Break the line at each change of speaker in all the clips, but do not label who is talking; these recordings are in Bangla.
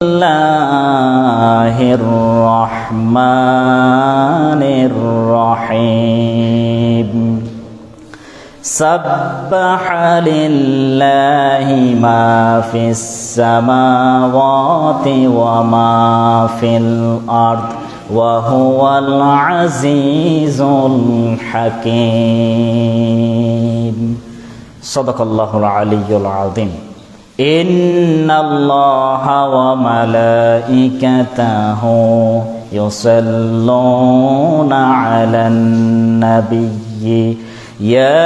বিসমিল্লাহির রহমানির রহিম সাব্বাহা লিল্লাহি মা ফিস সামাওয়াতি ওয়া মা ফিল আরদ ওয়া হুয়াল আজিজুল হাকীম। সাদাকাল্লাহুল আলিয়্যুল আযীম। ইন্নাল্লাহা ওয়া মালাইকাতাহু ইউসাল্লুনা আলান নাবিয়্যি ইয়া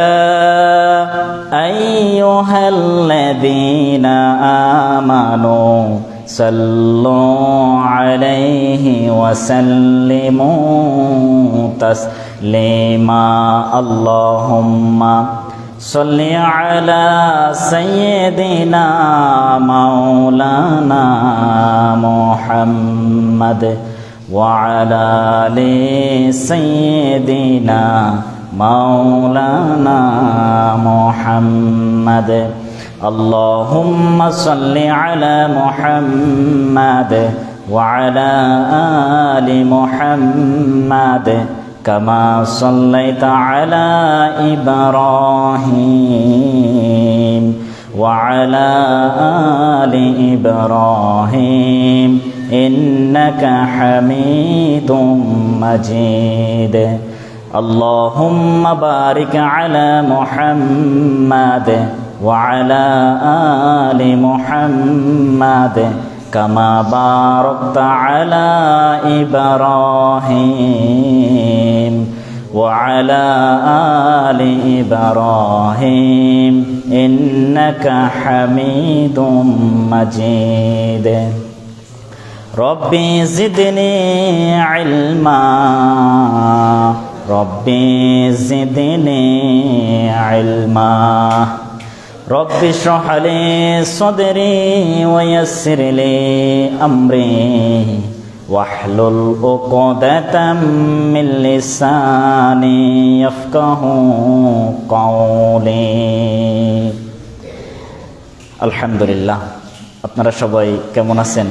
আইয়ুহাল্লাযীনা আমানু সাল্লু আলাইহি ওয়া সাল্লিমু তাসলিমা। আল্লাহুম্মা সাল্লি আলা সাইয়্যিদিনা মাওলানা মুহাম্মাদ ওয়া আলা আলি সাইয়্যিদিনা মাওলানা মুহাম্মাদ। আল্লাহুম্মা সাল্লি আলা মুহাম্মাদ ওয়া আলা আলি মুহাম্মাদ কামা সাল্লাইতা আলা ইব্রাহিম ওয়া আলা আলি ইব্রাহিম ইন্নাকা হামিদুম মাজিদ। আল্লাহুম্মা বারিক আলা মুহাম্মাদ ওয়া আলা আলি মুহাম্মাদ কামা বারাকতা আলা ইব্রাহিম ওয়া আলা আলি ইব্রাহিম ইন্নাকা হামিদুম মাজিদ। রব্বি জিদনি ইলমা রব্বি জিদনি ইলমা রব্বি ইশরাহ লি সাদরি ওয়া ইয়াসসির লি আমরি ওয়াহলুল উকদাতাম মিন লিসানি ইয়াফকাহু কওলি। আলহামদুলিল্লাহ। আপনারা সবাই কেমন আছেন?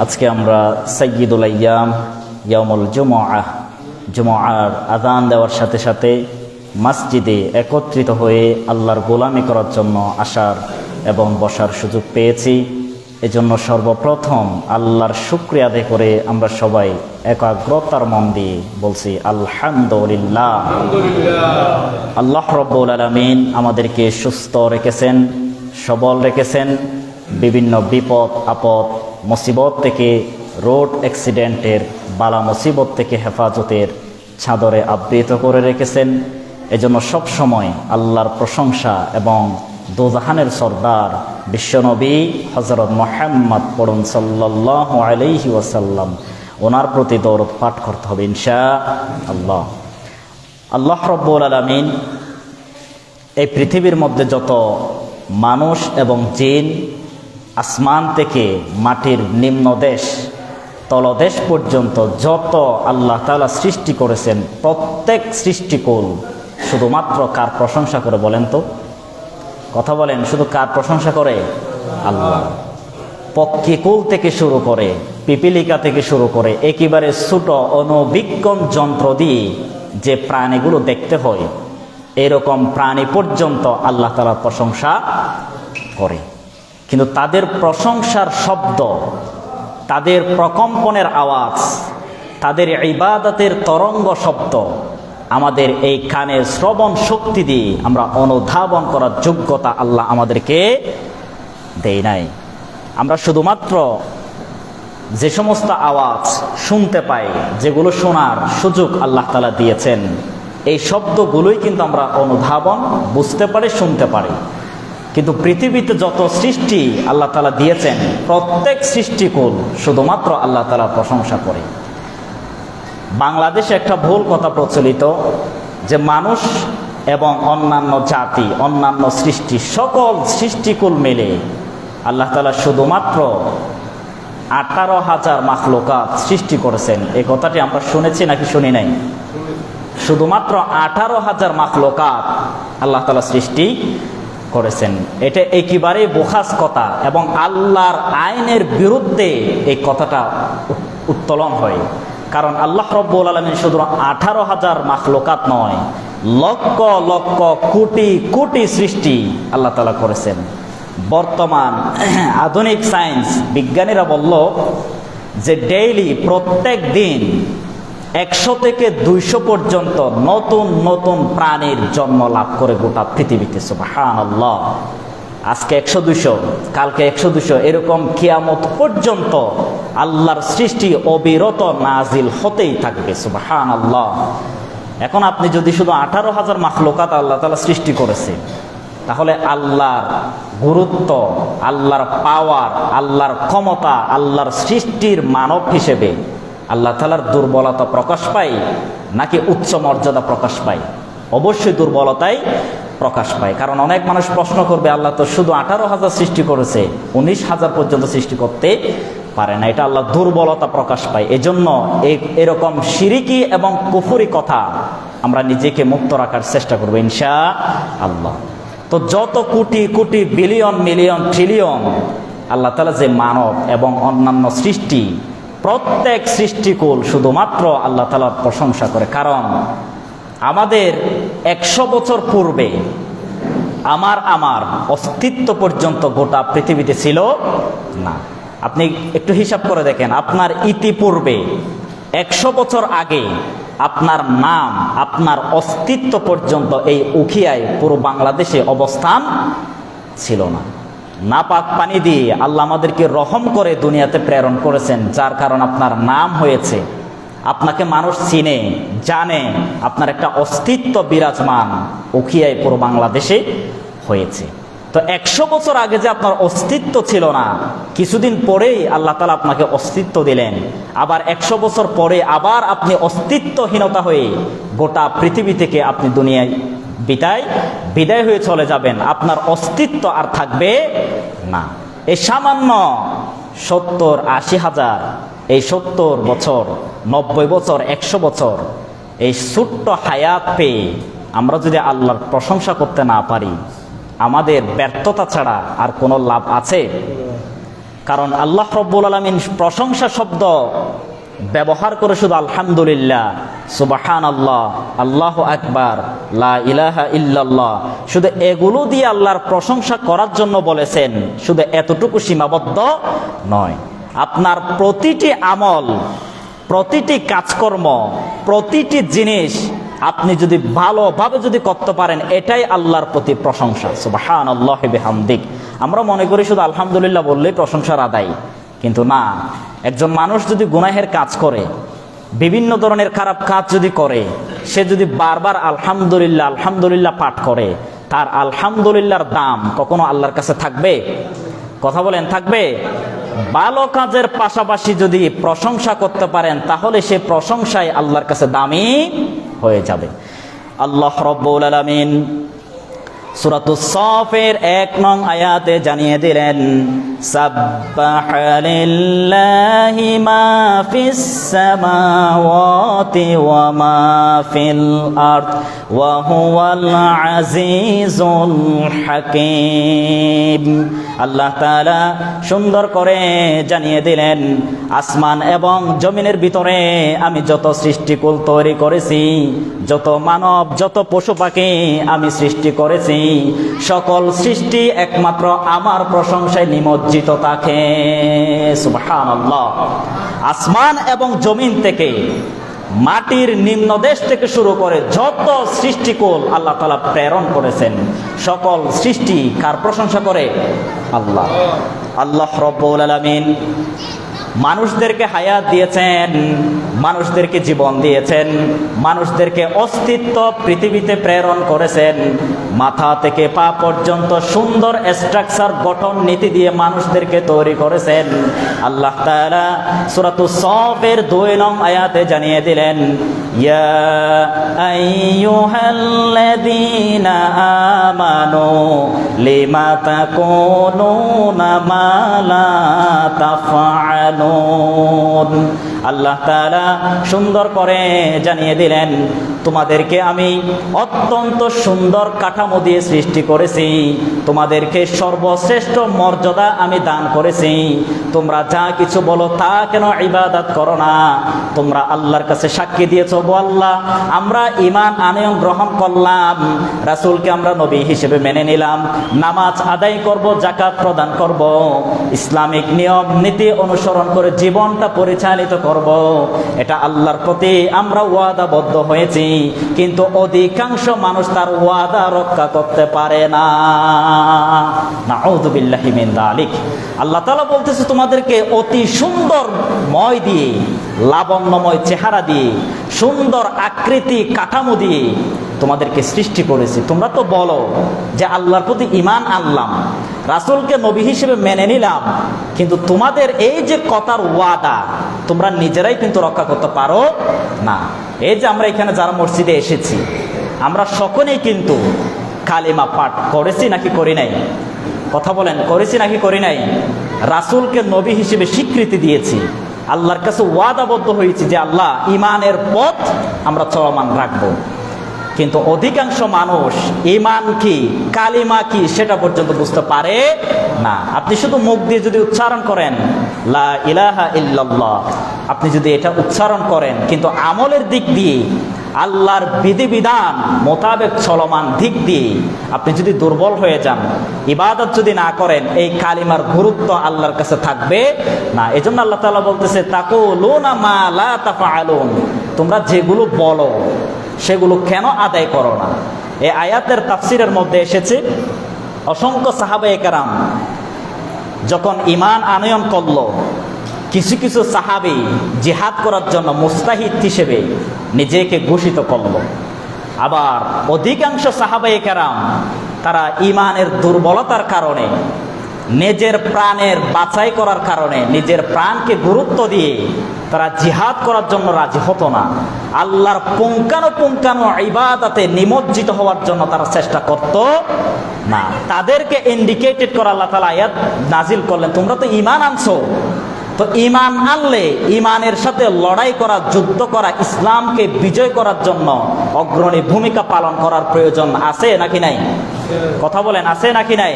আজকে আমরা সাইয়্যিদুল আইয়াম ইয়াউমুল জুমআর আযান দেওয়ার সাথে সাথে মসজিদে একত্রিত হয়ে আল্লাহর গোলামি করার জন্য আসার এবং বসার সুযোগ পেয়েছি। এজন্য সর্বপ্রথম আল্লাহর শুকরিয়া আদায় করে আমরা সবাই একাগ্রতার মন দিয়ে বলছি আলহামদুলিল্লাহ। আল্লাহ রাব্বুল আলামিন আমাদেরকে সুস্থ রেখেছেন, সবল রেখেছেন, বিভিন্ন বিপদ আপদ মুসিবত থেকে, রোড অ্যাক্সিডেন্টের বালা মুসিবত থেকে হেফাজতের চাদরে আবৃত করে রেখেছেন। এজন্য সব সময় আল্লাহর প্রশংসা এবং দোজাহানের সর্দার বিশ্বনবী হযরত মুহাম্মদ পড়ুন সাল্লাল্লাহু আলাইহি ওয়াসাল্লাম, ওনার প্রতি দরুদ পাঠ করতে হবে ইনশাআল্লাহ। আল্লাহ রাব্বুল আলামিন এই পৃথিবীর মধ্যে যত মানুষ এবং জিন, আসমান থেকে মাটির নিম্নদেশ তলদেশ পর্যন্ত যত আল্লাহ তাআলা সৃষ্টি করেছেন, প্রত্যেক সৃষ্টিকুল শুধুমাত্র কার প্রশংসা করে বলেন তো? কথা বলেন, শুধু কার প্রশংসা করে? আল্লাহ। পক্ষীকুল থেকে শুরু করে, পিপিলিকা থেকে শুরু করে, একেবারে ছোট অণুবীক্ষণ যন্ত্র দিয়ে যে প্রাণীগুলো দেখতে হয়, এরকম প্রাণী পর্যন্ত আল্লাহ তাআলার প্রশংসা করে। কিন্তু তাদের প্রশংসার শব্দ, তাদের প্রকম্পনের আওয়াজ, তাদের ইবাদতের তরঙ্গ শব্দ আমাদের এই কানের শ্রবণ শক্তি দিয়ে আমরা অনুধাবন করার যোগ্যতা আল্লাহ আমাদেরকে দেয় নাই। আমরা শুধুমাত্র যে সমস্ত আওয়াজ শুনতে পাই, যেগুলো শোনার সুযোগ আল্লাহ তাআলা দিয়েছেন, এই শব্দগুলোই কিন্তু আমরা অনুধাবন, বুঝতে পারি, শুনতে পারি। কিন্তু পৃথিবীতে যত সৃষ্টি আল্লাহ তাআলা দিয়েছেন, প্রত্যেক সৃষ্টিকুল শুধুমাত্র আল্লাহ তাআলার প্রশংসা করে। বাংলাদেশে একটা ভুল কথা প্রচলিত যে মানুষ এবং অন্যান্য জাতি, অন্যান্য সৃষ্টি, সকল সৃষ্টিকুল মিলে আল্লাহ তাআলা শুধুমাত্র 18,000 মাখলুকাত সৃষ্টি করেছেন। এই কথাটি আমরা শুনেছি নাকি শুনি নাই? শুধুমাত্র 18,000 মাখলুকাত আল্লাহ তাআলা সৃষ্টি করেছেন। এটা একেবারেই বোখাস কথা এবং আল্লাহর আইনের বিরুদ্ধে এই কথাটা উত্তোলন হয়। কারণ আল্লাহ রাব্বুল আলামিন শুধু 18,000 মাখলুকাত নয়, লক্ষ লক্ষ কোটি কোটি সৃষ্টি আল্লাহ তাআলা করেছেন। বর্তমান আধুনিক সায়েন্স বিজ্ঞানীরা বলল যে ডেইলি প্রত্যেক দিন 100 থেকে 200 পর্যন্ত নতুন নতুন প্রাণীর জন্ম লাভ করে গোটা পৃথিবীতে। সুবহানাল্লাহ। আজকে 100-200, কালকে 100-200, এরকম কিয়ামত পর্যন্ত আল্লাহর সৃষ্টি অবিরত নাজিল হতেই থাকবে। সুবহানাল্লাহ। এখন আপনি যদি শুধু 18,000 মাখলুকাত আল্লাহ তাআলা সৃষ্টি করেছে, তাহলে আল্লাহর গুরুত্ব, আল্লাহর পাওয়ার, আল্লাহর ক্ষমতা, আল্লাহর সৃষ্টির মানব হিসেবে আল্লাহ তাআলার দুর্বলতা প্রকাশ পায় নাকি উচ্চ মর্যাদা প্রকাশ পায়? অবশ্যই দুর্বলতাই প্রকাশ পায়। কারণ অনেক মানুষ প্রশ্ন করবে, আল্লাহ তো শুধু 18,000 সৃষ্টি করেছে, 19,000 পর্যন্ত সৃষ্টি করতে পারে না, এটা আল্লাহ দুর্বলতা প্রকাশ পায়। এজন্য এরকম শিরিকি এবং কুফরি কথা আমরা নিজেকে মুক্ত রাখার চেষ্টা করবো ইনশাআল্লাহ। তো যত crore crore billion million trillion আল্লাহ তাআলা যে মানব এবং অন্যান্য সৃষ্টি, প্রত্যেক সৃষ্টিকুল শুধুমাত্র আল্লাহ তাআলার প্রশংসা করে। কারণ আমাদের 100 বছর পূর্বে আমার অস্তিত্ব পর্যন্ত গোটা পৃথিবীতে ছিল না। আপনি একটু হিসাব করে দেখেন, আপনার ইতিপূর্বে 100 বছর আগে আপনার নাম, আপনার অস্তিত্ব পর্যন্ত এই উখিয়ায় পুরো বাংলাদেশে অবস্থান ছিল না। নাপাক পানি দিয়ে আল্লাহ আমাদেরকে রহম করে দুনিয়াতে প্রেরণ করেছেন, যার কারণ আপনার নাম হয়েছে, আপনাকে মানুষ চিনে জানে, আপনার একটা অস্তিত্ব বিরাজমান উখিয়ায় পুরো বাংলাদেশে হয়েছে। তো 100 বছর আগে যে আপনার অস্তিত্ব ছিল না, কিছুদিন পরেই আল্লাহ তাআলা আপনাকে অস্তিত্ব দিলেন। আবার 100 বছর পরে আবার আপনি অস্তিত্বহীনতা হয়ে গোটা পৃথিবী থেকে আপনি দুনিয়ায় বিদায় হয়ে চলে যাবেন, আপনার অস্তিত্ব আর থাকবে না। এই সামান্য 70-80 হাজার, এই 70 বছর, 90 বছর, 100 বছর, এই ছোট্ট হায়াত পেয়ে আমরা যদি আল্লাহর প্রশংসা করতে না পারি, আমাদের ব্যর্থতা ছাড়া আর কোনো লাভ আছে? কারণ আল্লাহ রাব্বুল আলামিন প্রশংসা শব্দ ব্যবহার করে শুধু আলহামদুলিল্লাহ, সুবহানাল্লাহ, আল্লাহু আকবার, লা ইলাহা ইল্লাল্লাহ, শুধু এগুলো দিয়ে আল্লাহর প্রশংসা করার জন্য বলেছেন। শুধু এতটুকু সীমাবদ্ধ নয়, আপনার প্রতিটি আমল, প্রতিটি কাজকর্ম, প্রতিটি জিনিস আপনি যদি ভালোভাবে যদি করতে পারেন, এটাই আল্লাহর প্রতি প্রশংসা। সুবহানাল্লাহি বিহামদিক। আমরা মনে করি শুধু আলহামদুলিল্লাহ বললেই প্রশংসার আদায়, কিন্তু না। একজন মানুষ যদি গুনাহের কাজ করে, বিভিন্ন ধরনের খারাপ কাজ যদি করে, সে যদি বারবার আলহামদুলিল্লাহ আলহামদুলিল্লাহ পাঠ করে, তার আলহামদুলিল্লাহর দাম কখনো আল্লাহর কাছে থাকবে? কথা বলেন, থাকবে? ভালো কাজের পাশাপাশি যদি প্রশংসা করতে পারেন, তাহলে সে প্রশংসায় আল্লাহর কাছে দামি হয়ে যাবে। আল্লাহ রাব্বুল আলামিন সূরাতুস সাফের 1 নং আয়াতে জানিয়ে দিলেন, সাব্বাহা লিল্লাহি মা ফিস সামাওয়াতি ওয়া মা ফিল আরদ ওয়া হুয়াল আজিজুল হাকীম। আল্লাহ তাআলা সুন্দর করে জানিয়ে দিলেন, আসমান এবং জমিনের ভিতরে আমি যত সৃষ্টিকুল তৈরি করেছি, যত মানব, যত পশু পাখি আমি সৃষ্টি করেছি, সকল সৃষ্টি একমাত্র আমার প্রশংসায় নিমজ্জিত থাকে। সুবহানাল্লাহ। আসমান এবং জমিন থেকে, মাটির নিম্নদেশ থেকে শুরু করে যত সৃষ্টিকুল আল্লাহ তাআলা প্রেরণ করেছেন, সকল সৃষ্টি কার প্রশংসা করে? আল্লাহ। আল্লাহ রাব্বুল আলামিন মানুষদেরকে হায়াত দিয়েছেন, মানুষদেরকে জীবন দিয়েছেন, মানুষদেরকে অস্তিত্ব পৃথিবীতে প্রেরণ করেছেন। মাথা থেকে পা পর্যন্ত সুন্দর স্ট্রাকচার, গঠন নীতি দিয়ে মানুষদেরকে তৈরি করেছেন। আল্লাহ তাআলা সূরাতুস সাফের 2 নং আয়াতে জানিয়ে দিলেন, ইয়া আইয়ুহাল্লাযীনা আমানু লিমা তাকুনুনা মা লা তাফআলুন। আল্লাহ তাআলা সুন্দর করে জানিয়ে দিলেন, তোমাদেরকে আমি অত্যন্ত সুন্দর কাঠামো দিয়ে সৃষ্টি করেছি, তোমাদেরকে সর্বশ্রেষ্ঠ মর্যাদা আমি দান করেছি। তোমরা যা কিছু বলো তা কেন ইবাদত করো না? তোমরা আল্লাহর কাছে সাক্ষী দিয়েছো, গো আল্লাহ আমরা ঈমান আনয়ন গ্রহণ করলাম, রাসূলকে আমরা নবী হিসেবে মেনে নিলাম, নামাজ আদায় করব, যাকাত প্রদান করব, ইসলামিক নিয়ম নীতি অনুসরণ করে জীবনটা পরিচালিত করব, এটা আল্লাহর প্রতি আমরা ওয়াদাবদ্ধ হয়েছি। কিন্তু অধিকাংশ মানুষ তার ওয়াদা রক্ষা করতে পারে না। নাউযু বিল্লাহি মিন যালিক। আল্লাহ তাআলা বলতেছে, তোমাদেরকে অতি সুন্দরময় দিয়ে, লাবণ্যময় চেহারা দিয়ে, সুন্দর আকৃতি কাঠামো দিয়ে তোমাদেরকে সৃষ্টি করেছি। তোমরা তো বলো যে আল্লাহর প্রতি ঈমান আনলাম, রাসূলকে নবী হিসেবে মেনে নিলাম, কিন্তু তোমাদের এই যে কথার ওয়াদা তোমরা নিজেরাই কিন্তু রক্ষা করতে পারো না। এই যে আমরা এখানে যারা মসজিদে এসেছি, আমরা সকলেই কিন্তু কালিমা পাঠ করেছি নাকি করি নাই? কথা বলেন, করেছি নাকি করি নাই? রাসূলকে নবী হিসেবে স্বীকৃতি দিয়েছি, আল্লাহর কাছে ওয়াদাবদ্ধ হয়েছি যে আল্লাহ ঈমানের পথ আমরা চলমান রাখবো। কিন্তু অধিকাংশ মানুষ ঈমান কি, কালিমা কি সেটা পর্যন্ত বুঝতে পারে না। আপনি শুধু মুখ দিয়ে যদি উচ্চারণ করেন লা ইলাহা ইল্লাল্লাহ, আপনি যদি এটা উচ্চারণ করেন কিন্তু আমলের দিক দিয়ে, আল্লাহর বিধিবিধান মোতাবেক চলমান দিক দিয়ে আপনি যদি দুর্বল হয়ে যান, ইবাদত যদি না করেন, এই কালিমার গুরুত্ব আল্লাহর কাছে থাকবে না। এজন্য আল্লাহ তাআলা বলতেছে, তাকুলুনা মা লা তাফআলুন, তোমরা যেগুলো বলো সেগুলো কেন আদায় করো না? এই আয়াতের তাফসিরের মধ্যে এসেছে, অসংখ্য সাহাবায়ে কেরাম যখন ঈমান আনয়ন করলো, কিছু কিছু সাহাবী জিহাদ করার জন্য মুস্তাহিদ হিসেবে নিজেকে ঘোষিত করলো। আবার অধিকাংশ সাহাবায়ে কেরাম তারা ঈমানের দুর্বলতার কারণে, নিজের প্রাণের বাছাই করার কারণে, নিজের প্রাণকে গুরুত্ব দিয়ে তারা জিহাদ করার জন্য রাজি হতো না। আল্লাহর পুঙ্খানুপুঙ্খানু ইবাদতে নিমজ্জিত হওয়ার জন্য তারা চেষ্টা করত না। তাদেরকে ইন্ডিকেটেড করে আল্লাহ তাআলা আয়াত নাজিল করলেন, তোমরা তো ঈমান আনছো, তো ঈমান আনলে ঈমানের সাথে লড়াই করা, যুদ্ধ করা, ইসলামকে বিজয় করার জন্য অগ্রণী ভূমিকা পালন করার প্রয়োজন আছে নাকি নাই? কথা বলেন, আছে নাকি নাই?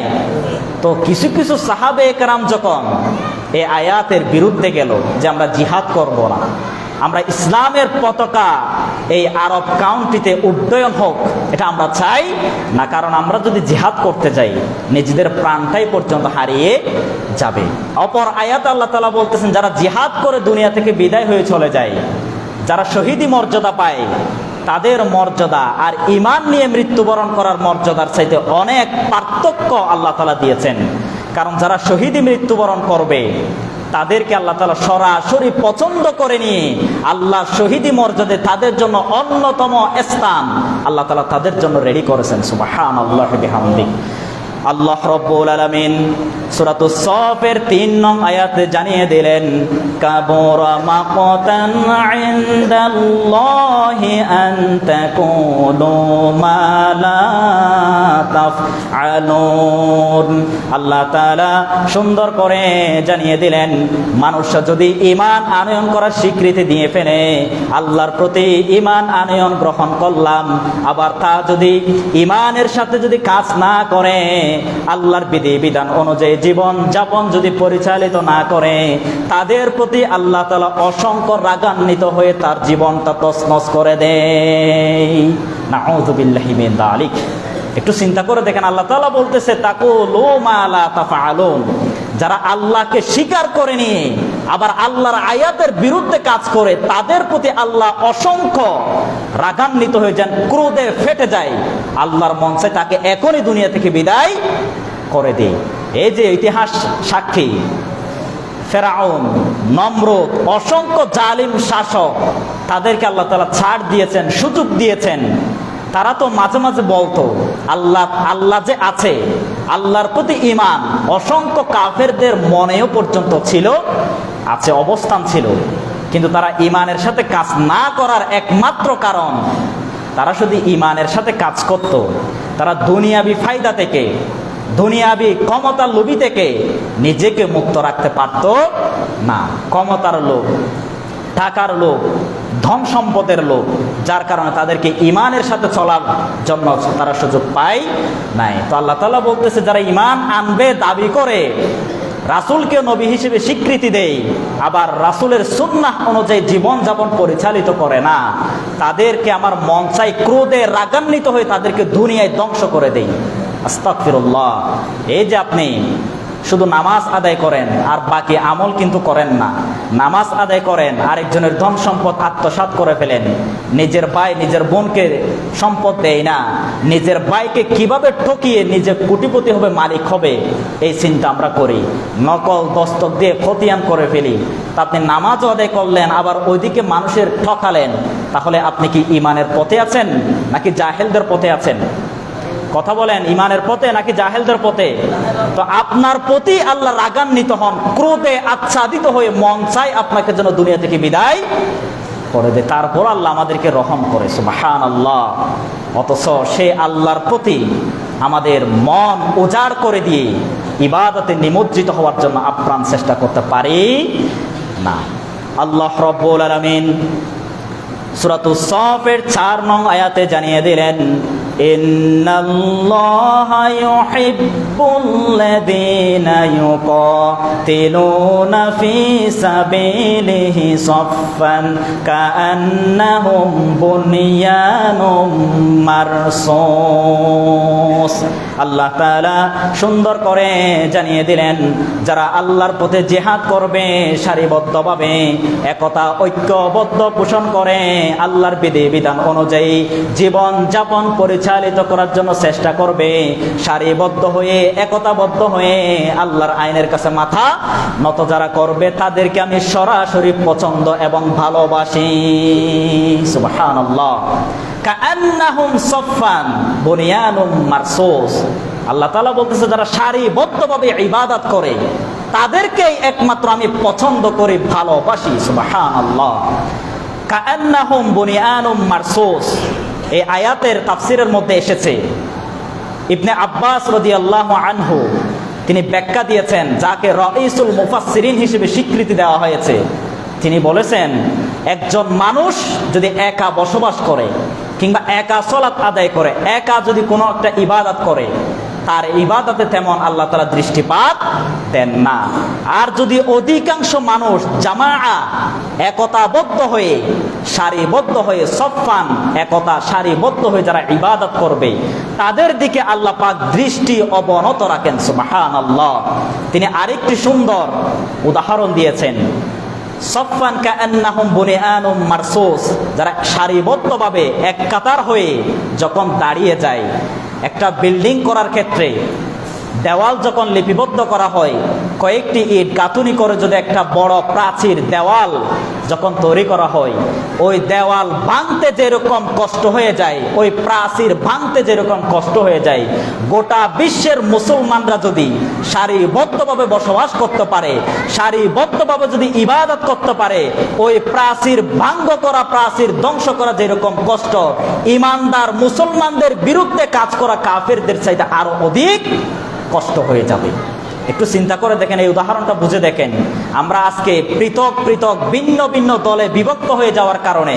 তো কিছু কিছু সাহাবায়ে কেরাম যখন এই আয়াতের বিরুদ্ধে গেল যে আমরা জিহাদ করব না, আমরা ইসলামের পতাকা এই আরব কাউন্ট্রিতে উড্ডয়ন হোক, এটা আমরা চাই না। কারণ আমরা যদি জিহাদ করতে যাই নিজেদের প্রাণটাই পর্যন্ত হারিয়ে যাবে। অপর আয়াত আল্লাহ তাআলা বলতেছেন, যারা জিহাদ করে দুনিয়া থেকে বিদায় হয়ে চলে যায়, যারা শহীদি মর্যাদা পায়, তাদের মর্যাদা আর ঈমান নিয়ে মৃত্যুবরণ করার মর্যাদার চাইতে অনেক পার্থক্য আল্লাহ তাআলা দিয়েছেন। কারণ যারা শহীদি মৃত্যুবরণ করবে তাদেরকে আল্লাহ তাআলা সরাসরি পছন্দ করে নিয়ে আল্লাহ শহীদি মর্যাদায় তাদের জন্য অন্যতম স্থান আল্লাহ তাআলা তাদের জন্য রেডি করেছেন। সুবহানাল্লাহি বিহামদিহি। আল্লাহ রাব্বুল আলামিন সূরাতুস সাফের ৩ নং আয়াতে জানিয়ে দিলেন, কাবুরা মাকতান ইনদাল্লাহি আন তাকুলু মা লা তাফআলুন। আল্লাহ তাআলা সুন্দর করে জানিয়ে দিলেন, মানুষ যদি ঈমান আনয়ন করার স্বীকৃতি দিয়ে ফেলে, আল্লাহর প্রতি ঈমান আনয়ন গ্রহণ করলাম, আবার তা যদি ঈমানের সাথে যদি কাজ না করে, আল্লাহর বিধিবিধান অনুযায়ী জীবন যাপন যদি পরিচালিত না করে, তাদের প্রতি আল্লাহ তাআলা অসংখ্য রাগান্বিত হয়ে তার জীবনটা তছনছ করে দেয়। নাউযু বিল্লাহি মিন যালিক। একটু চিন্তা করে দেখেন, আল্লাহ তাআলা বলতেছে, তাকুলু মা লা তাফআলুন, যারা আল্লাহকে স্বীকার করে নিয়ে আবার আল্লাহর আয়াতের বিরুদ্ধে কাজ করে, তাদের প্রতি আল্লাহ অসংখ্য রাগান্বিত হয়ে যান, ক্রোধে ফেটে যায়। আল্লাহর মন চায় তাকে এখনই দুনিয়া থেকে বিদায় করে দেয়। এই যে ইতিহাস সাক্ষী, ফেরাউন, নমরুদ, অসংখ্য জালিম শাসক, তাদেরকে আল্লাহ তাআলা ছাড় দিয়েছেন, সুযোগ দিয়েছেন। তারা তো মাঝে মাঝে বলতো আল্লাহ যে আছে, আল্লাহর প্রতি ঈমান অসংখ্য কাফেরদের মনেও পর্যন্ত ছিল, আছে, অবস্থান ছিল। কিন্তু তারা ঈমানের সাথে কাজ না করার একমাত্র কারণ, তারা শুধু ঈমানের সাথে কাজ করত, তারা দুনিয়াবি ফায়দা থেকে, দুনিয়াবি ক্ষমতার লোভী থেকে নিজেকে মুক্ত রাখতে পারত না। ক্ষমতার লোভ, টাকার লোভ, ধন সম্পদের লোভ, যার কারণে তাদেরকে ঈমানের সাথে চলার জন্য তারা সুযোগ পায় নাই। তো আল্লাহ তাআলা বলতেছে, যারা ঈমান আনবে দাবি করে, রাসূলকে নবী হিসেবে স্বীকৃতি দেয়, আবার রাসূলের সুন্নাহ অনুযায়ী জীবন যাপন পরিচালিত করে না, তাদেরকে আমার মন চাই ক্রোধে রাগান্বিত হয়ে তাদেরকে দুনিয়ায় ধ্বংস করে দেই। আস্তাগফিরুল্লাহ। এই যে আপনি শুধু নামাজ আদায় করেন আর বাকি আমল কিন্তু করেন না, নামাজ আদায় করেন, আরেকজনের ধন সম্পদ আত্মসাৎ করে ফেলেন, নিজের ভাই নিজের বোনকে সম্পদ দেয় না, নিজের ভাইকে কিভাবে ঠকিয়ে নিজে কোটিপতি হবে, মালিক হবে, এই চিন্তা আমরা করি, নকল দস্তক দিয়ে খতিয়ান করে ফেলি। তা আপনি নামাজও আদায় করলেন, আবার ওইদিকে মানুষের ঠকালেন, তাহলে আপনি কি ঈমানের পথে আছেন নাকি জাহেলদের পথে আছেন? কথা বলেন, ঈমানের পথে নাকি জাহেলদের পথে? তো আপনার প্রতি আল্লাহ রাগান্বিত হন, ক্রোধে আচ্ছাদিত হয়ে মন চাই আপনাকে যেন দুনিয়া থেকে বিদায় করে দেয়। তারপর আল্লাহ আমাদেরকে রহম করে, সুবহানাল্লাহ। অথচ সে আল্লাহর প্রতি আমাদের মন উজাড় করে দিয়ে ইবাদতে নিমজ্জিত হওয়ার জন্য আপ্রাণ চেষ্টা করতে পারি না। আল্লাহ রাব্বুল আলামিন সূরাতুস সাফের 4 নং আয়াতে জানিয়ে দিলেন, ইন্নাল্লাহা ইউহিব্বুল্লাযীনা ইউকাতিলুনা ফী সাবিলিহি সাফফান কাআন্নাহুম বুনয়ানুম মারসুস। আল্লাহ তাআলা সুন্দর করে জানিয়ে দিলেন, যারা আল্লাহর পথে জিহাদ করবে, সারিবদ্ধভাবে একতা ঐক্যবদ্ধ পোষণ করে, আল্লাহর বিধিবিধান অনুযায়ী জীবন যাপন পরিচালিত করার জন্য চেষ্টা করবে, সারিবদ্ধ হয়ে একতাবদ্ধ হয়ে আল্লাহর আইনের কাছে মাথা নত যারা করবে, তাদেরকে আমি সরাসরি পছন্দ এবং ভালোবাসি। সুবহানাল্লাহ। কাআন্নাহুম সাফফান বুনয়ানুম মারসুস। আল্লাহ তাআলা বলতেছে, যারা সারিবদ্ধভাবে ইবাদত করে তাদেরকেই একমাত্র আমি পছন্দ করি, ভালোবাসি। সুবহানাল্লাহ। কাআন্নাহুম বুনয়ানুম মারসুস। এই আয়াতের তাফসীরের মধ্যে এসেছে, ইবনে আব্বাস রাদিয়াল্লাহু আনহু তিনি ব্যাখ্যা দিয়েছেন, যাকে রাইসুল মুফাসসিরিন হিসেবে স্বীকৃতি দেওয়া হয়েছে। তিনি বলেছেন, একজন মানুষ যদি একা বসবাস করে কিংবা একা সালাত আদায় করে, একা যদি কোনো একটা ইবাদত করে, তার ইবাদতে তেমন আল্লাহ তাআলা দৃষ্টিপাত দেন না। আর যদি অধিকাংশ মানুষ জামাআ একতাবদ্ধ হয়ে সারিবদ্ধ হয়ে সফফান একতা সারিবদ্ধ হয়ে যারা ইবাদত করবে, তাদের দিকে আল্লাহ পাক দৃষ্টি অবনত রাখেন। সুবহানাল্লাহ। তিনি আরেকটি সুন্দর উদাহরণ দিয়েছেন, সফফান কাআন্নাহুম বুনয়ানুম মারসুস। যারা সারিবদ্ধভাবে এক কাতার হয়ে যখন দাঁড়িয়ে যায়, একটা বিল্ডিং করার ক্ষেত্রে দেওয়াল যখন লিপিবদ্ধ করা হয়, কয়েকটি ইট গাঁথুনি করে যদি একটা বড় প্রাচীর দেওয়াল যখন তৈরি করা হয়, ওই দেওয়াল ভাঙতে যেরকম কষ্ট হয়ে যায়, ওই প্রাচীর ভাঙতে যেরকম কষ্ট হয়ে যায়, গোটা বিশ্বের মুসলমানরা যদি সারিবদ্ধভাবে বসবাস করতে পারে, সারিবদ্ধভাবে যদি ইবাদত করতে পারে, ওই প্রাচীর ভাঙ্গ করা, প্রাচীর ধ্বংস করা যেরকম কষ্ট, ইমানদার মুসলমানদের বিরুদ্ধে কাজ করা কাফেরদের চাইতে আরো অধিক কষ্ট হয়ে যাবে। একটু চিন্তা করে দেখেন, এই উদাহরণটা বুঝে দেখেন। আমরা আজকে পৃথক পৃথক ভিন্ন ভিন্ন দলে বিভক্ত হয়ে যাওয়ার কারণে,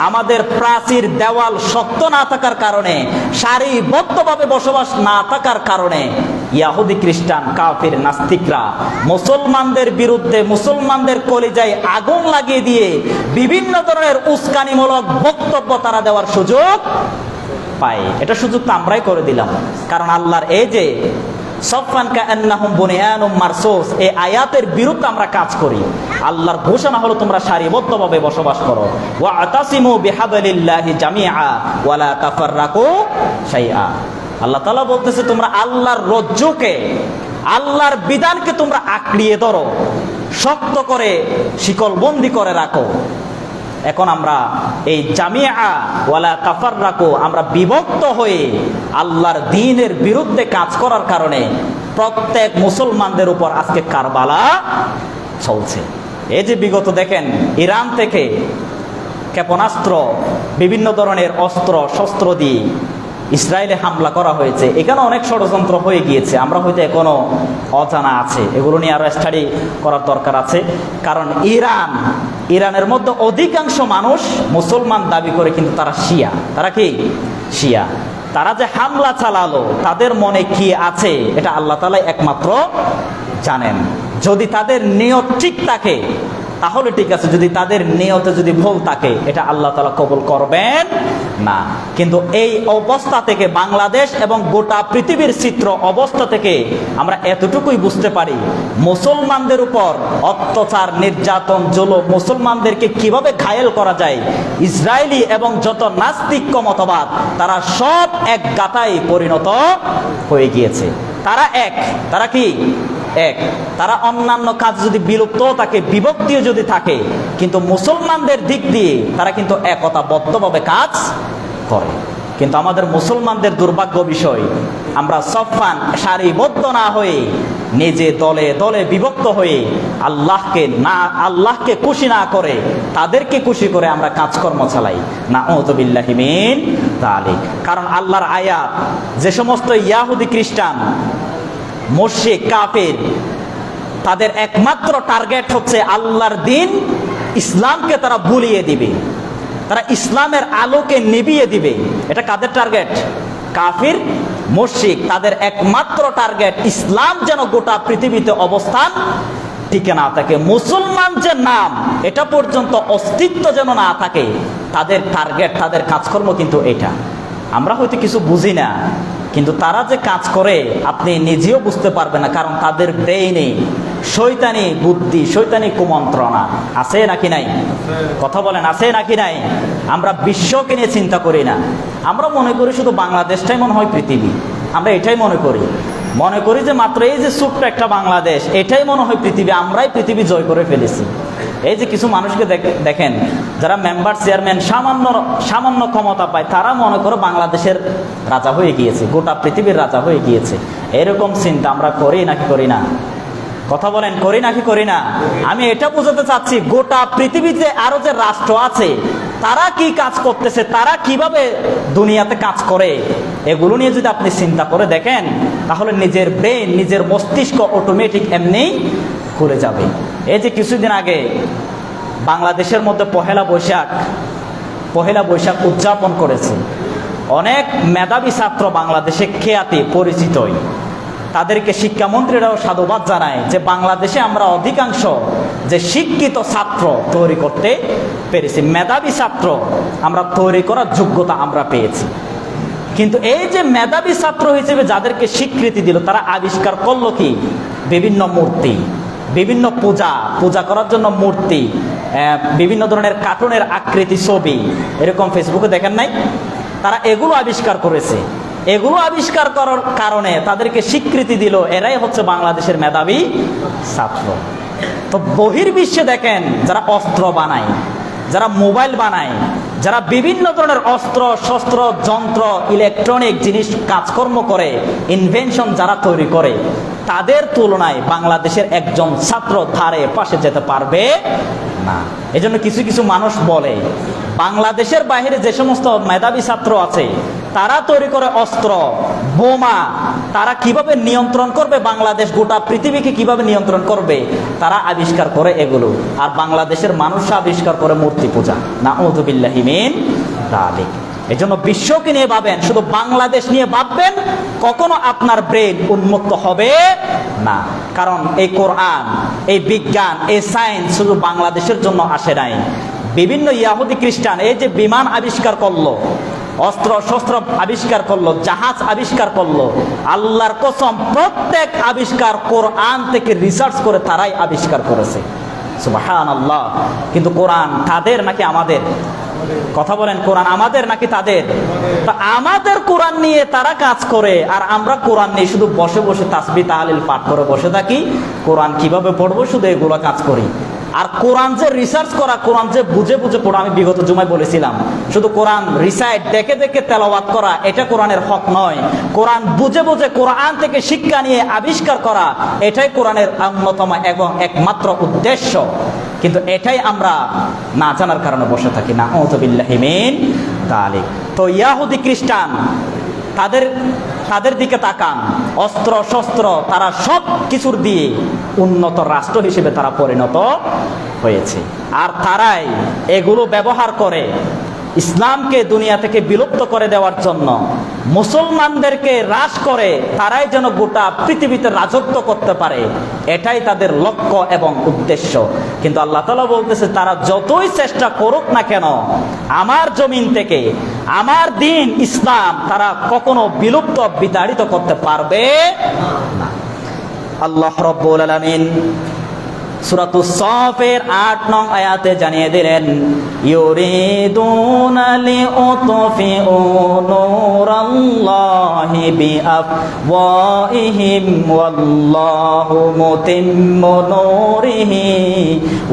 আমাদের প্রাচীর দেওয়াল শক্ত না থাকার কারণে, সারিবদ্ধভাবে বসবাস না থাকার কারণে, ইহুদি খ্রিস্টান কাফির নাস্তিকরা মুসলমানদের বিরুদ্ধে, মুসলমানদের কলিজায় আগুন লাগিয়ে দিয়ে বিভিন্ন ধরনের উস্কানিমূলক বক্তব্য তারা দেওয়ার সুযোগ পায়। এটা সুযোগ তো আমরাই করে দিলাম, কারণ আল্লাহর এই যে সফফান কাআন্নাহুম বুনয়ানুম মারসুস, এই আয়াতের বিরুদ্ধে আমরা কাজ করি। আল্লাহর ঘোষণা হলো, তোমরা সারিবদ্ধভাবে বসবাস করো। ওয়াতাসিমু বিহাবলিল্লাহি জামিআ ওয়ালা তাফাররাকু শাইআ। আল্লাহ তাআলা বলতেছে, তোমরা আল্লাহর রজ্জুকে, আল্লাহর বিধানকে তোমরা আঁকড়িয়ে ধরো, শক্ত করে শিকলবন্দি করে রাখো। এখন আমরা এই জামিআ ওয়ালা তাফাররাকু, আমরা বিভক্ত হয়ে আল্লাহর দ্বীনের বিরুদ্ধে কাজ করার কারণে প্রত্যেক মুসলমানদের উপর আজকে কারবালা চলছে। এই যে বিগত দেখেন, ইরান থেকে ক্ষেপণাস্ত্র, বিভিন্ন ধরনের অস্ত্র শস্ত্র দিয়ে ইসরায়েলে হামলা করা হয়েছে। এখানে অনেক ষড়যন্ত্র হয়ে গিয়েছে, আমরা হয়তো এখনো অজানা আছে, এগুলো নিয়ে আরো স্টাডি করার দরকার আছে। কারণ ইরান ইরানের মধ্যে অধিকাংশ মানুষ মুসলমান দাবি করে, কিন্তু তারা শিয়া। তারা কি শিয়া? তারা যে হামলা চালালো তাদের মনে কি আছে এটা আল্লাহ তাআলা একমাত্র জানেন। যদি তাদের নিয়ত ঠিক থাকে তাহলে ঠিক আছে, যদি তাদের নিয়তে যদি ভুল থাকে এটা আল্লাহ তাআলা কবুল করবেন না। কিন্তু এই অবস্থা থেকে বাংলাদেশ এবং গোটা পৃথিবীর চিত্র অবস্থা থেকে আমরা এতটুকুই বুঝতে পারি, মুসলমানদের উপর অত্যাচার, নির্যাতন, জুলুম, মুসলমানদেরকে কিভাবে ঘায়েল করা যায়, ইসরায়েলি এবং যত নাস্তিক মতবাদ তারা সব এক গাতায় পরিণত হয়ে গিয়েছে। তারা এক, তারা কি এক। তারা অন্যান্য কাজ যদি বিলুপ্ত থাকে, বিভক্তিও যদি থাকে, কিন্তু মুসলমানদের দিক দিয়ে তারা কিন্তু একতাবদ্ধভাবে কাজ করে। কিন্তু আমাদের মুসলমানদের দুর্ভাগ্য বিষয়, আমরা সফান সারিবদ্ধ না হয়ে নিজে দলে দলে বিভক্ত হয়ে আল্লাহকে খুশি না করে তাদেরকে খুশি করে আমরা কাজকর্ম চালাই। নাউযু বিল্লাহি মিন যালিক। কারণ আল্লাহর আয়াত, যে সমস্ত ইয়াহুদি, খ্রিস্টান, মুশরিক, কাফের, তাদের একমাত্র টার্গেট হচ্ছে আল্লাহর দিন, ইসলামকে তারা ভুলিয়ে দিবে, তারা ইসলামের আলোকে নিভিয়ে দিবে। এটা কাদের টার্গেট? কাফির, মুশরিক। তাদের একমাত্র টার্গেট ইসলাম যেন গোটা পৃথিবীতে অবস্থান টিকে না থাকে, মুসলমান যে নাম এটা পর্যন্ত অস্তিত্ব যেন না থাকে। তাদের টার্গেট, তাদের কাজকর্ম কিন্তু এটা। আমরা হয়তো কিছু বুঝি না, কিন্তু তারা যে কাজ করে আপনি নিজেও বুঝতে পারবেন না, কারণ তাদের ব্রেইনে শয়তানি বুদ্ধি, শয়তানি কুমন্ত্রণা আছে নাকি নাই? কথা বলেন, আছে নাকি নাই? আমরা বিশ্বকে নিয়ে চিন্তা করি না। আমরা মনে করি শুধু বাংলাদেশটাই মনে হয় পৃথিবী। আমরা এটাই মনে করি যে মাত্র এই যে ছোট্ট একটা বাংলাদেশ, এটাই মনে হয় পৃথিবী। আমরাই পৃথিবী জয় করে ফেলেছি। এই যে কিছু মানুষকে দেখেন যারা মেম্বার, চেয়ারম্যান, সামান্য ক্ষমতা পায়, তারা মনে করে বাংলাদেশের রাজা হয়ে গিয়েছে, গোটা পৃথিবীর রাজা হয়ে গিয়েছে। এরকম চিন্তা আমরা করি নাকি করি না? কথা বলেন, করি নাকি করি না? আমি এটা বোঝাতে চাচ্ছি, গোটা পৃথিবীতে আরো যে রাষ্ট্র আছে তারা কি কাজ করতেছে, তারা কিভাবে দুনিয়াতে কাজ করে, এগুলো নিয়ে যদি আপনি চিন্তা করে দেখেন, তাহলে নিজের ব্রেন, নিজের মস্তিষ্ক অটোমেটিক এমনি খুলে যাবে। এই যে কিছুদিন আগে বাংলাদেশের মধ্যে পহেলা বৈশাখ উদযাপন করেছে, অনেক মেধাবী ছাত্র বাংলাদেশে খ্যাতি পরিচিতই, তাদেরকে শিক্ষামন্ত্রীরাও সাধুবাদ জানায় যে বাংলাদেশে আমরা অধিকাংশ যে শিক্ষিত ছাত্র তৈরি করতে পেরেছি, মেধাবী ছাত্র আমরা তৈরি করার যোগ্যতা আমরা পেয়েছি। কিন্তু এই যে মেধাবী ছাত্র হিসেবে যাদেরকে স্বীকৃতি দিল, তারা আবিষ্কার করলো কি? বিভিন্ন মূর্তি, বিভিন্ন পূজা করার জন্য মূর্তি, বিভিন্ন ধরনের কার্টুনের আকৃতি, ছবি, এরকম ফেসবুকে দেখেন নাই? তারা এগুলো আবিষ্কার করেছে। এগুলো আবিষ্কার করার কারণে তাদেরকে স্বীকৃতি দিল, এরাই হচ্ছে বাংলাদেশের মেধাবী ছাত্র। তো বহির্বিশ্বে দেখেন, যারা অস্ত্র বানায়, যারা মোবাইল বানায়, যারা বিভিন্ন ধরনের অস্ত্র শস্ত্র যন্ত্র ইলেকট্রনিক জিনিস কাজকর্ম করে, ইনভেনশন যারা তৈরি করে, তাদের তুলনায় বাংলাদেশের একজন ছাত্র ধারে পাশে যেতে পারবে না। এজন্য কিছু কিছু মানুষ বলে বাংলাদেশের বাইরে যে সমস্ত মেধাবী ছাত্র আছে তারা তৈরি করে অস্ত্র, বোমা, তারা কিভাবে নিয়ন্ত্রণ করবে বাংলাদেশ, গোটা পৃথিবীকে কিভাবে নিয়ন্ত্রণ করবে, তারা আবিষ্কার করে এগুলো। আর বাংলাদেশের মানুষ আবিষ্কার করে মূর্তি পূজা। নাউযু বিল্লাহি মিন যালিক। এজন্য বিশ্বকে নিয়ে ভাবেন, শুধু বাংলাদেশ নিয়ে ভাববেন, কখনো আপনার ব্রেন উন্মুক্ত হবে না। কারণ এই কোরআন, এই বিজ্ঞান, এই সায়েন্স শুধু বাংলাদেশের জন্য আসে নাই। বিভিন্ন ইয়াহুদি খ্রিস্টান এই যে বিমান আবিষ্কার করলো, অস্ত্র শস্ত্র আবিষ্কার করলো, জাহাজ আবিষ্কার করলো, আল্লাহর কসম প্রত্যেক আবিষ্কার কোরআন থেকে রিসার্চ করে তারাই আবিষ্কার করেছে। সুবহানাল্লাহ। কিন্তু কোরআন তাদের নাকি আমাদের? কথা বলেন, কোরআন আমাদের নাকি তাদের? তা আমাদের কোরআন নিয়ে তারা কাজ করে, আর আমরা কোরআন নিয়ে শুধু বসে বসে তাসবিহ তাহলিল পাঠ করে বসে থাকি। কোরআন কিভাবে পড়বো শুধু এগুলো কাজ করি। আর কোরআন যে রিসার্চ করা, কোরআন যে বুঝে বুঝে পড়া, আমি বিগত জুমায় বলেছিলাম, শুধু কোরআন রিসাইট দেখে দেখে তেলাওয়াত করা এটা কোরআনের হক নয়। কোরআন বুঝে বুঝে কোরআন থেকে শিক্ষা নিয়ে আবিষ্কার করা, এটাই কোরআনের অন্যতম এবং একমাত্র উদ্দেশ্য। কিন্তু এটাই আমরা না জানার কারণে বসে থাকি। নাউযু বিল্লাহি মিন যালিক। তো ইয়াহুদি খ্রিস্টান তাদের দিকে তাকান, অস্ত্র শস্ত্র তারা সব কিছুর দিয়ে উন্নত রাষ্ট্র হিসেবে তারা পরিণত হয়েছে। আর তারাই এগুলো ব্যবহার করে ইসলামকে দুনিয়া থেকে বিলুপ্ত করে দেওয়ার জন্য, মুসলমানদেরকে হ্রাস করে তারাই যেন গোটা পৃথিবীতে রাজত্ব করতে পারে, এটাই তাদের লক্ষ্য এবং উদ্দেশ্য। কিন্তু আল্লাহ তাআলা বলতেছে, তারা যতই চেষ্টা করুক না কেন, আমার জমিন থেকে আমার দিন ইসলাম তারা কখনো বিলুপ্ত বিতাড়িত করতে পারবে না। আল্লাহ রাব্বুল আলামিন সূরাতুস সাফের ৮ নং আয়াতে জানিয়ে দিলেন, ইউরিদুনা লিউতফিউ নূরাল্লাহি বিআফওয়াহিহিম ওয়াল্লাহু মুতিম্মু নূরিহি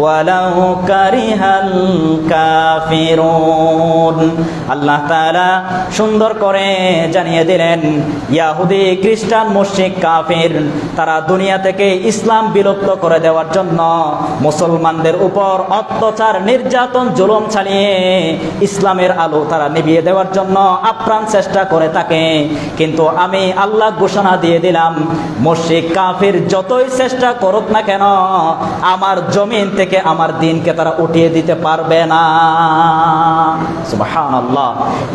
ওয়ালাউ কারিহাল কাফিরুন। আল্লাহ তাআলা সুন্দর করে জানিয়ে দিলেন, ইহুদি, খ্রিস্টান, মুশরিক, কাফির তারা দুনিয়া থেকে ইসলাম বিলুপ্ত করে দেওয়ার জন্য মুসলমানদের উপর অত্যাচার, নির্যাতন, জুলুম চালিয়ে ইসলামের আলো তারা নিভিয়ে দেওয়ার জন্য আপ্রাণ চেষ্টা করে থাকে। কিন্তু আমি আল্লাহ ঘোষণা দিয়ে দিলাম, মুশরিক, কাফির যতই চেষ্টা করুক না কেন, আমার জমিন থেকে আমার দিনকে তারা উঠিয়ে দিতে পারবে না। সুবহানাল্লাহ।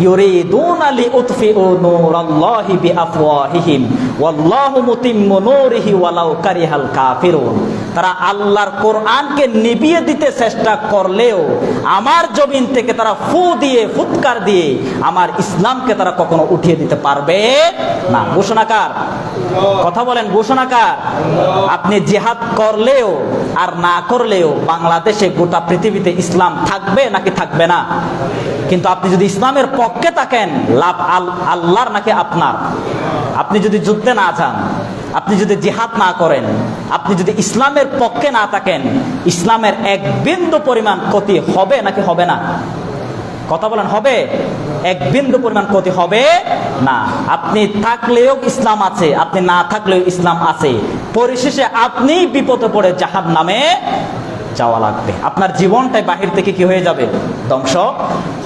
ইউরিদুনা লিউতফিউ নূরাল্লাহি বিআফওয়াহিহিম ওয়াল্লাহু মুতিম্মু নূরিহি ওয়ালাউ কারিহাল কাফিরুন। তারা আল্লাহর কোরআনকে নিভিয়ে দিতে চেষ্টা করলেও আমার জমিন থেকে তারা ফু দিয়ে, ফুৎকার দিয়ে আমার ইসলামকে তারা কখনো উঠিয়ে দিতে পারবে না। ঘোষণাকার, কথা বলেন, ঘোষণাকার। আপনি জিহাদ করলেও আর না করলেও বাংলাদেশে গোটা পৃথিবীতে ইসলাম থাকবে নাকি থাকবে না? কিন্তু আপনি যদি ইসলামের পক্ষে থাকেন, লাভ আল্লাহর নাকি আপনার? আপনি যদি যুদ্ধে না যান, আপনি যদি জিহাদ না করেন, আপনি যদি ইসলামের পক্ষে না থাকেন, ইসলামের এক বিন্দু পরিমাণ ক্ষতি হবে নাকি হবে না? কথা বলেন, হবে? এক বিন্দু পরিমাণ ক্ষতি হবে না। আপনি থাকলেও ইসলাম আছে, আপনি না থাকলেও ইসলাম আছে। পরিশেষে আপনি বিপদে পড়ে জাহান্নামে যাওয়া লাগবে। আপনার জীবনটাই বাহির থেকে কি হয়ে যাবে? ধ্বংস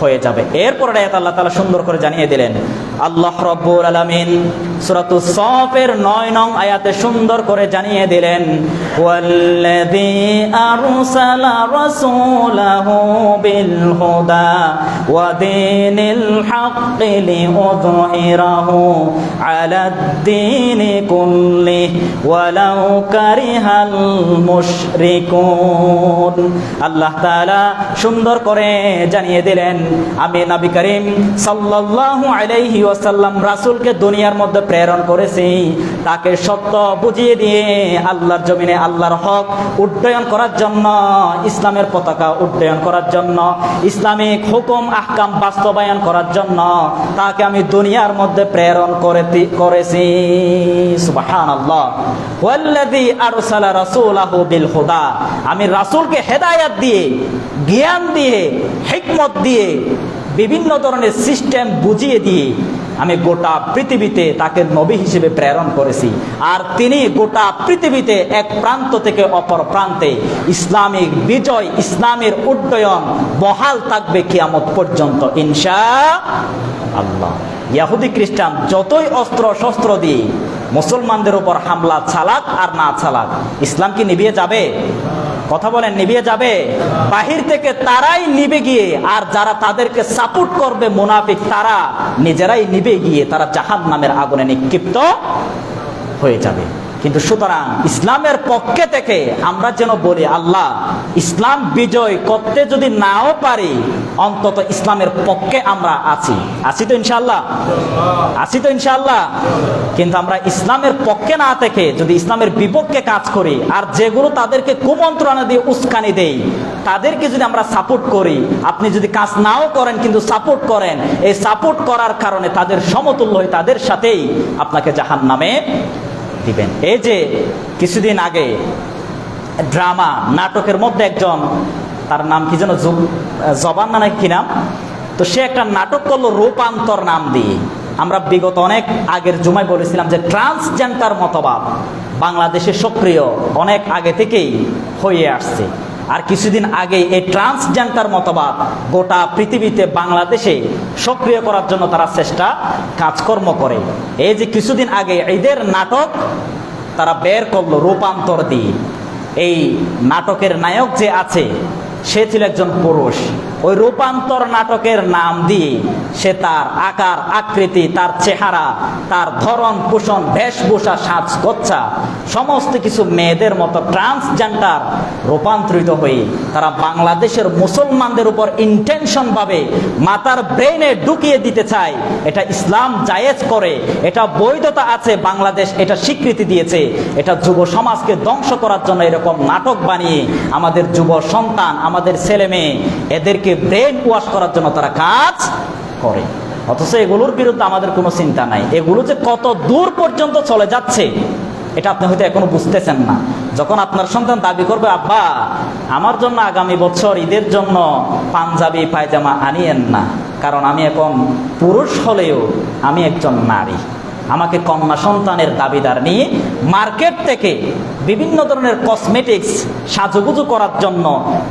হয়ে যাবে। এরপর আয়াত আল্লাহ তাআলা সুন্দর করে জানিয়ে দিলেন, আল্লাহ রাব্বুল আলামিন সূরাতুস সাফের ৯ নং আয়াতে সুন্দর করে জানিয়ে দিলেন, ওয়াল্লাযী আরসালা রাসূলাহু বিল হুদা ওয়া দীনিল হাক্কি লিইয়ুযহিরাহু আলাদ-দীনি কুল্লিহি ওয়ালাউ কারিহাল মুশরিকুন। আল্লাহ তাআলা সুন্দর করে জানিয়ে দিলেন, আমি নবী করিম সাল্লাল্লাহু আলাইহি ওয়াসাল্লাম রাসূলকে দুনিয়ার মধ্যে প্রেরণ করেছি, তাকে সত্য বুঝিয়ে দিয়ে আল্লাহর জমিনে আল্লাহর হক উড্ডয়ন করার জন্য, ইসলামের পতাকা উড্ডয়ন করার জন্য, ইসলামিক হুকুম আহকাম বাস্তবায়ন করার জন্য তাকে আমি দুনিয়ার মধ্যে প্রেরণ করেছি। সুবহানাল্লাহ। ওয়াল্লাযী আরসালা রাসূলাহু বিল হুদা, আমি রাসূলকে হেদায়েত দিয়ে, জ্ঞান দিয়ে, হিকমত দিয়ে, বিভিন্ন ধরনের সিস্টেম বুঝিয়ে দিয়ে আমি গোটা পৃথিবীতে তাকে নবী হিসেবে প্রেরণ করেছি। আর তিনি গোটা পৃথিবীতে এক প্রান্ত থেকে অপর প্রান্তে ইসলামিক বিজয়, ইসলামের উড্ডয়ন বহাল থাকবে কিয়ামত পর্যন্ত ইনশাআল্লাহ। ইহুদি, খ্রিস্টান যতই অস্ত্র শস্ত্র দিয়ে মুসলমানদের উপর হামলা চালাক আর না চালাক, ইসলাম কি নিভিয়ে যাবে? কথা বলেন, নিভিয়ে যাবে? বাহির থেকে তারাই নিভে গিয়ে, আর যারা তাদেরকে সাপোর্ট করবে মুনাফিক, তারা নিজেরাই নিভে গিয়ে তারা জাহান্নামের আগুনে নিক্ষিপ্ত হয়ে যাবে। কিন্তু সুতরাং ইসলামের পক্ষে থেকে আমরা যেন বলি, আল্লাহ ইসলাম বিজয় করতে যদি নাও পারি, অন্তত ইসলামের পক্ষে আমরা আছি তো ইনশাআল্লাহ, আছি তো ইনশাআল্লাহ। কিন্তু আমরা ইসলামের পক্ষে না থেকে যদি ইসলামের বিপক্ষে কাজ করি, আর যেগুলো তাদেরকে কুমন্ত্রণা দিয়ে উস্কানি দেই, তাদেরকে যদি আমরা সাপোর্ট করি, আপনি যদি কাজ নাও করেন কিন্তু সাপোর্ট করেন, এই সাপোর্ট করার কারণে তাদের সমতুল্য হয়ে তাদের সাথেই আপনাকে জাহান্নামে দিবেন। এই যে কিছুদিন আগে ড্রামা নাটকের মধ্যে একজন, তার নাম কি যেন জবান না কি নাম, তো সে একটা নাটক করলো রূপান্তর নাম দিয়ে। আমরা বিগত অনেক আগের জুমায় বলেছিলাম যে ট্রান্সজেন্ডার মতবাদ বাংলাদেশে সক্রিয় অনেক আগে থেকেই হয়ে আসছে। আর কিছুদিন আগে এই ট্রান্সজেন্ডার মতবাদ গোটা পৃথিবীতে বাংলাদেশে সক্রিয় করার জন্য তারা চেষ্টা কাজকর্ম করে। এই যে কিছুদিন আগে ঈদের নাটক তারা বের করলো রূপান্তর দিয়ে। এই নাটকের নায়ক যে আছে সে ছিল একজন পুরুষ। ওই রূপান্তর নাটকের নাম দিয়ে সে তার আকার আকৃতি, তার চেহারা, তার ধরন পোষণ, বেশভূষা, সাজগোচ্ছা সমস্ত কিছু মেয়েদের মতো ট্রান্সজেন্ডার রূপান্তরিত হয়ে তারা বাংলাদেশের মুসলমানদের উপর ইন্টেনশন ভাবে মাথার ব্রেনে ঢুকিয়ে দিতে চায় এটা ইসলাম জায়েজ করে, এটা বৈধতা আছে, বাংলাদেশ এটা স্বীকৃতি দিয়েছে। এটা যুব সমাজকে ধ্বংস করার জন্য এরকম নাটক বানিয়ে আমাদের যুব সন্তান, আমাদের ছেলে মেয়ে এদেরকে ব্রেন ওয়াশ করার জন্য তারা কাজ করে। অথচ এগুলোর বিরুদ্ধে আমাদের কোনো চিন্তা নাই। এগুলো যে কত দূর পর্যন্ত চলে যাচ্ছে এটা আপনি হয়তো এখনো বুঝতেছেন না। যখন আপনার সন্তান দাবি করবে, আব্বা আমার জন্য আগামী বছর ঈদের জন্য পাঞ্জাবি পায়জামা আনিয়েন না, কারণ আমি এখন পুরুষ হলেও আমি একজন নারী, আমাকে কন্যা সন্তানের দাবিদার নিয়ে মার্কেট থেকে বিভিন্ন ধরনের কসমেটিক্স সাজুগুজু করার জন্য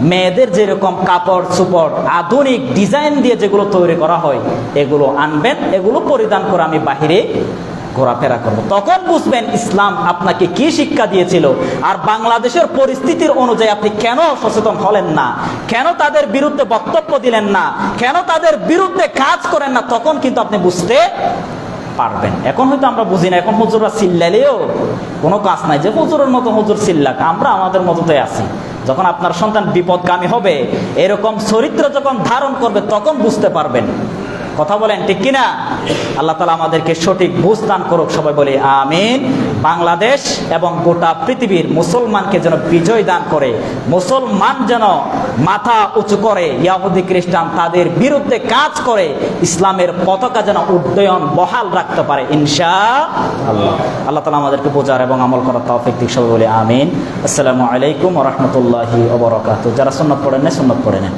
মেয়েদের যেরকম কাপড় চোপড় আধুনিক ডিজাইন দিয়ে যেগুলো তৈরি করা হয় এগুলো আনবেন, এগুলো পরিধান করে আমি বাহিরে ঘোরাফেরা করব। তখন বুঝবেন ইসলাম আপনাকে কি শিক্ষা দিয়েছিল আর বাংলাদেশের পরিস্থিতির অনুযায়ী আপনি কেন সচেতন হলেন না, কেন তাদের বিরুদ্ধে বক্তব্য দিলেন না, কেন তাদের বিরুদ্ধে কাজ করেন না, তখন কিন্তু আপনি বুঝতে পারবেন। এখন হয়তো আমরা বুঝি না, এখন হুজুররা চিল্লালেও কোনো কাজ নাই, যে হুজুরের মতো হুজুর চিল্লাক, আমরা আমাদের মতোতে আছি। যখন আপনার সন্তান বিপদগামী হবে, এরকম চরিত্র যখন ধারণ করবে তখন বুঝতে পারবেন। কথা বলেন ঠিক কিনা? আল্লাহ তাআলা আমাদেরকে সঠিক বুঝ দান করুক, সবাই বলি আমিন। বাংলাদেশ এবং গোটা পৃথিবীর মুসলমানকে যেন বিজয় দান করে, মুসলমান যেন মাথা উঁচু করে, ইহুদি খ্রিস্টান তাদের বিরুদ্ধে কাজ করে ইসলামের পতাকা যেন উড্ডয়ন বহাল রাখতে পারে ইনশাআল্লাহ। আল্লাহ তাআলা আমাদেরকে বোঝার এবং আমল করার তৌফিক দিক, সবাই বলি আমিন। আসসালামু আলাইকুম ওয়া রাহমাতুল্লাহি ওয়া বারাকাতুহু। যারা সুন্নাত পড়েন না সুন্নাত পড়ে নেন।